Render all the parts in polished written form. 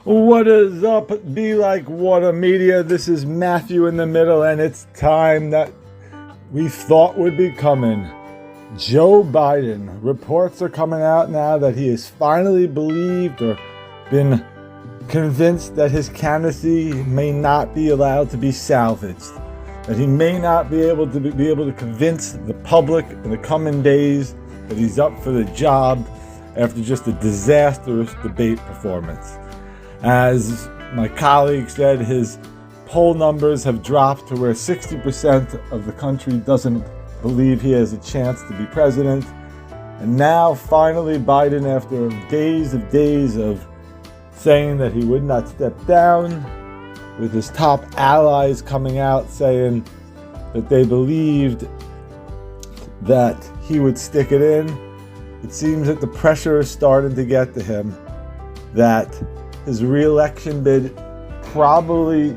What is up, Be Like Water Media? This is Matthew in the middle, and it's time that we thought would be coming. Joe Biden. Reports are coming out now that he has finally believed or been convinced that his candidacy may not be allowed to be salvaged. That he may not be able to convince the public in the coming days that he's up for the job after just a disastrous debate performance. As my colleague said, his poll numbers have dropped to where 60% of the country doesn't believe he has a chance to be president. And now, finally, Biden, after days of saying that he would not step down, with his top allies coming out saying that they believed that he would stick it in, it seems that the pressure is starting to get to him that his re-election bid probably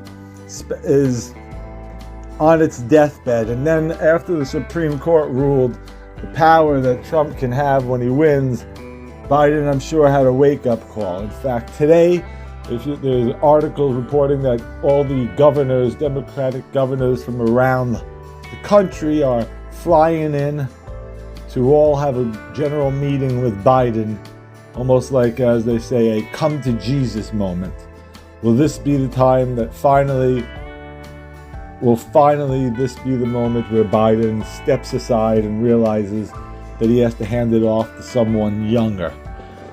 is on its deathbed. And then after the Supreme Court ruled the power that Trump can have when he wins, Biden, I'm sure, had a wake-up call. In fact, today, there's articles reporting that all the governors, Democratic governors from around the country, are flying in to all have a general meeting with Biden, almost like, as they say, a come to Jesus moment. Will this be the time that will this be the moment where Biden steps aside and realizes that he has to hand it off to someone younger?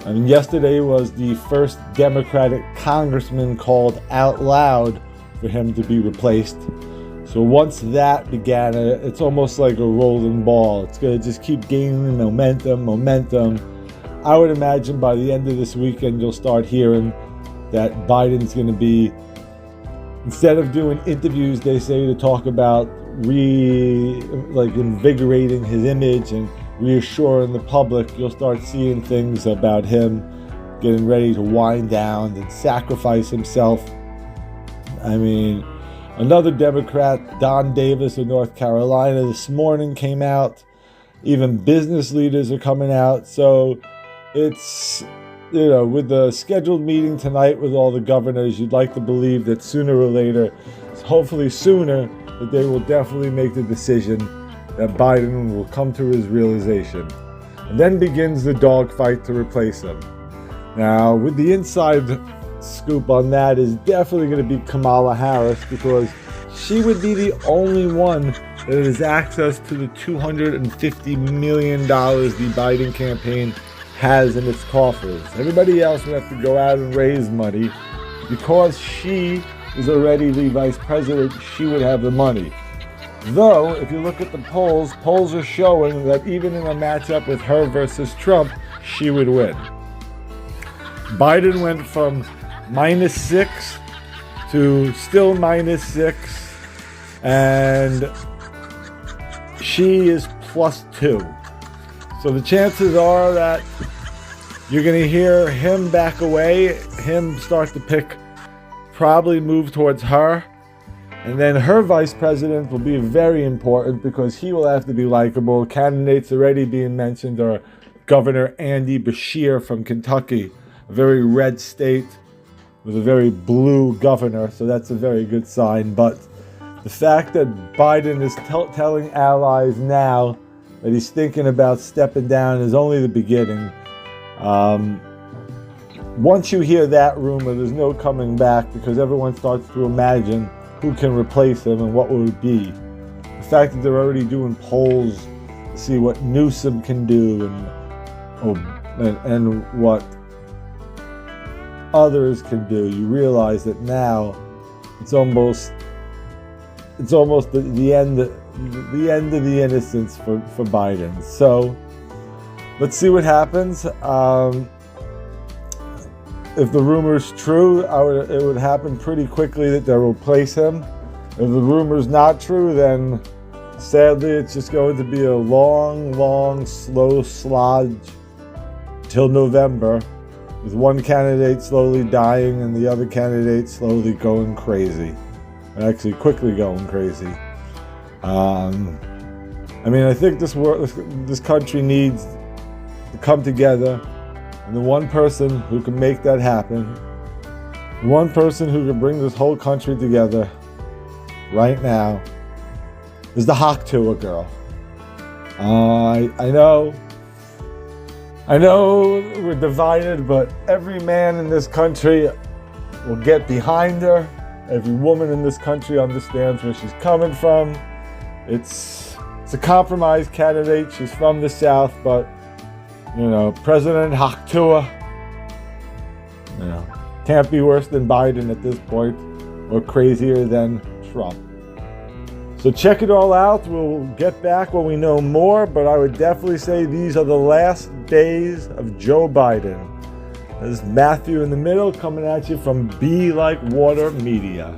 I mean, yesterday was the first Democratic congressman called out loud for him to be replaced. So once that began, it's almost like a rolling ball. It's going to just keep gaining momentum. I would imagine by the end of this weekend, you'll start hearing that Biden's going to be, instead of doing interviews, they say, to talk about invigorating his image and reassuring the public, you'll start seeing things about him getting ready to wind down and sacrifice himself. I mean, another Democrat, Don Davis of North Carolina, this morning came out. Even business leaders are coming out. So it's, with the scheduled meeting tonight with all the governors, you'd like to believe that sooner or later, hopefully sooner, that they will definitely make the decision that Biden will come to his realization. And then begins the dogfight to replace him. Now, with the inside scoop on that is definitely going to be Kamala Harris, because she would be the only one that has access to the $250 million the Biden campaign has in its coffers. Everybody else would have to go out and raise money. Because she is already the vice president, she would have the money. Though, if you look at the polls are showing that even in a matchup with her versus Trump, she would win. Biden went from -6 to still -6, and she is +2. So the chances are that you're going to hear him back away, him start to probably move towards her. And then her vice president will be very important because he will have to be likable. Candidates already being mentioned are Governor Andy Beshear from Kentucky, a very red state with a very blue governor, so that's a very good sign. But the fact that Biden is telling allies now that he's thinking about stepping down is only the beginning. Once you hear that rumor, there's no coming back, because everyone starts to imagine who can replace him and what will it be. The fact that they're already doing polls to see what Newsom can do and what others can do, you realize that now it's almost the end of the innocence for Biden. So let's see what happens. If the rumor's true, it would happen pretty quickly that they'll replace him. If the rumor's not true, then sadly it's just going to be a long, slow slog till November, with one candidate slowly dying and the other candidate slowly going crazy. Actually, quickly going crazy. I think this country needs to come together, and the one person who can make that happen One person who can bring this whole country together right now is the Haktua girl. I know we're divided, but every man in this country will get behind her. Every woman in this country understands where she's coming from. It's a compromise candidate. She's from the South, but President Haktua, can't be worse than Biden at this point, or crazier than Trump. So check it all out. We'll get back when we know more, but I would definitely say these are the last days of Joe Biden. This is Matthew in the middle coming at you from Be Like Water Media.